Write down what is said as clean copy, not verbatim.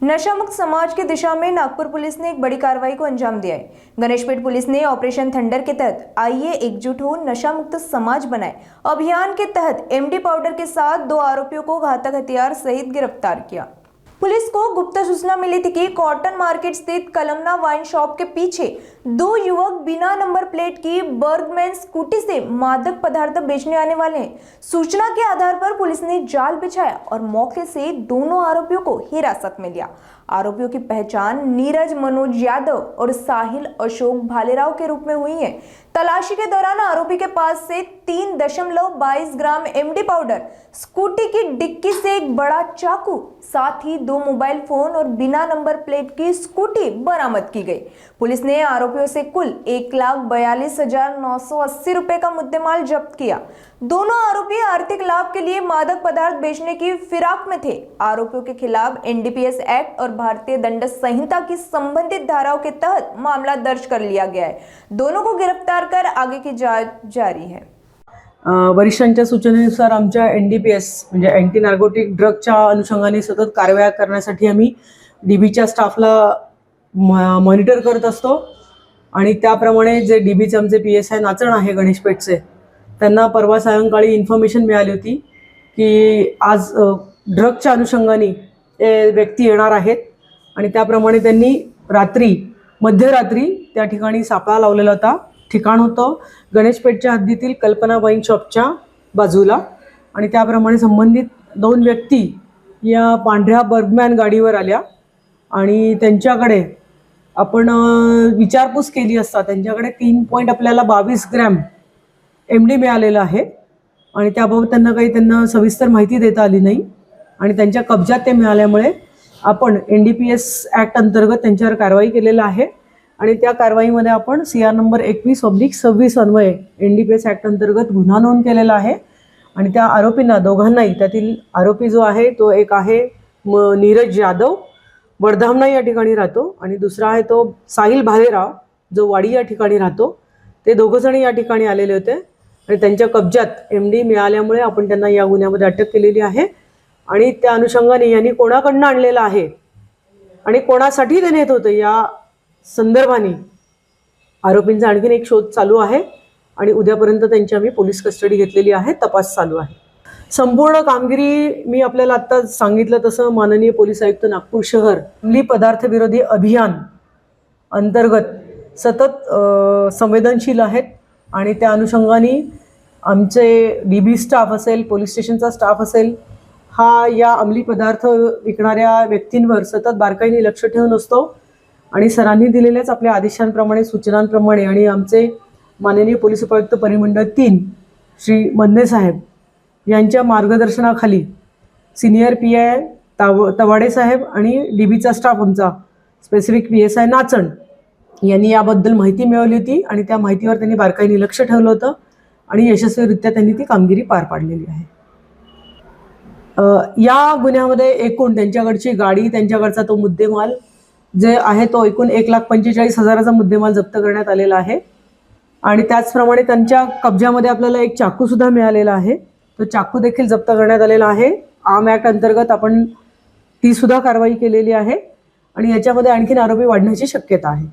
नशामुक्त समाज की दिशा में नागपुर पुलिस ने एक बड़ी कार्रवाई को अंजाम दिया है। गणेशपेट पुलिस ने ऑपरेशन थंडर के तहत आइए एकजुट हो नशा मुक्त समाज बनाए अभियान के तहत एमडी पाउडर के साथ 2 आरोपियों को घातक हथियार सहित गिरफ्तार किया। पुलिस को गुप्त सूचना मिली थी कि कॉटन मार्केट स्थित कलमना वाइन शॉप के पीछे 2 युवक बिना नंबर प्लेट की बर्गमैन स्कूटी से मादक पदार्थ बेचने आने वाले हैं। सूचना के आधार पर पुलिस ने जाल बिछाया और मौके से दोनों आरोपियों को हिरासत में लिया। आरोपियों की पहचान नीरज मनोज यादव और साहिल अशोक भालेराव के रूप में हुई है। तलाशी के दौरान आरोपी के पास से 3.22 ग्राम एमडी पाउडर, स्कूटी की डिक्की से एक बड़ा चाकू, साथ ही 2 मोबाइल फोन और बिना नंबर प्लेट की स्कूटी बरामद की गई। पुलिस ने आरोपियों से कुल 1,42,980 रुपए का मुद्देमाल जब्त किया। दोनों आरोपी आर्थिक लाभ के लिए मादक पदार्थ बेचने की फिराक में थे। आरोपियों के खिलाफ एनडीपीएस एक्ट और भारतीय दंड संहिता की संबंधित धाराओं के तहत मामला दर्ज कर लिया गया है। दोनों को गिरफ्तार कर आगे की जांच जारी है। वरिष्ठांच्या सूचनेनुसार आमच्या एनडीपीएस म्हणजे अँटी नार्कोटिक ड्रगच्या अनुषंगाने सतत कारवाया करण्यासाठी आम्ही डीबीच्या स्टाफला मॉनिटर करत असतो आणि त्याप्रमाणे जे डीबीचे आमचे पीएसआय नाचण आहे गणेशपेठचे, त्यांना परवा सायंकाळी इन्फॉर्मेशन मिळाली होती की आज ड्रगच्या अनुषंगाने व्यक्ती येणार आहेत आणि त्याप्रमाणे त्यांनी मध्यरात्री त्या ठिकाणी सापळा लावलेला होता। ठिकाण होतं गणेशपेठच्या हद्दीतील कल्पना वाईन शॉपच्या बाजूला आणि त्याप्रमाणे संबंधित 2 व्यक्ती या पांढऱ्या बर्गमॅन गाडीवर आल्या आणि त्यांच्याकडे आपण विचारपूस केली असता त्यांच्याकडे 3.22 ग्रॅम एमडी मिळालेला आहे आणि त्याबाबत त्यांना सविस्तर माहिती देता आली नाही आणि त्यांच्या कब्जात ते मिळाल्यामुळे आपण एनडीपीएस ॲक्ट अंतर्गत त्यांच्यावर कारवाई केलेला आहे आणि त्या कारवाईमध्ये आपण सीआर नंबर 21/26 अन्वये एनडीपीएस ॲक्ट अंतर्गत गुन्हा नोंद केलेला आहे आणि त्या आरोपींना दोघांनाही त्यातील आरोपी जो आहे तो एक आहे नीरज यादव, वडधामना या ठिकाणी राहतो आणि दुसरा आहे तो साहिल भालेराव जो वाडी या ठिकाणी राहतो। ते दोघंजण या ठिकाणी आलेले होते आणि त्यांच्या कब्जात एमडी मिळाल्यामुळे आपण त्यांना या गुन्ह्यामध्ये अटक केलेली आहे आणि त्या अनुषंगाने यांनी कोणाकडून आणलेला आहे आणि कोणासाठी ते नेत होते या संदर्भाने आरोपींचा आणखीन एक शोध चालू आहे आणि उद्यापर्यंत त्यांची आम्ही पोलीस कस्टडी घेतलेली आहे। तपास चालू आहे। संपूर्ण कामगिरी मी आपल्याला आता सांगितलं तसं माननीय पोलीस आयुक्त नागपूर शहर अंमली पदार्थ विरोधी अभियान अंतर्गत सतत संवेदनशील आहेत आणि त्या अनुषंगाने आमचे डीबी स्टाफ असेल, पोलीस स्टेशनचा स्टाफ असेल, हा या अंमली पदार्थ विकणाऱ्या व्यक्तींवर सतत बारकाईने लक्ष ठेवून असतो आणि सरांनी दिलेल्याच आपल्या आदेशांप्रमाणे सूचनांप्रमाणे आणि आमचे माननीय पोलीस उपायुक्त परिमंडळ 3 श्री मन्ने साहेब यांच्या मार्गदर्शनाखाली सिनियर पीआय तवाडे साहेब आणि डीबीचा स्टाफ आमचा स्पेसिफिक पीएसआय नाचण यांनी याबद्दल माहिती मिळवली होती आणि त्या माहितीवर त्यांनी बारकाईने लक्ष ठेवलं होतं आणि यशस्वीरित्या त्यांनी ती कामगिरी पार पाडलेली आहे। या गुन्ह्यामध्ये एकूण त्यांच्याकडची गाडी, त्यांच्याकडचा तो मुद्देमाल जे आहे तो एकूण 1,45,000चा मुद्देमाल जप्त करण्यात आलेला आहे आणि त्याचप्रमाणे त्यांच्या कब्जामध्ये आपल्याला एक चाकू सुद्धा मिळालेला आहे। तो चाकू देखील जप्त करण्यात आलेला आहे। आर्म ॲक्ट अंतर्गत आपण ती सुद्धा कारवाई केलेली आहे आणि याच्यामध्ये आणखीन आरोपी वाढण्याची शक्यता आहे।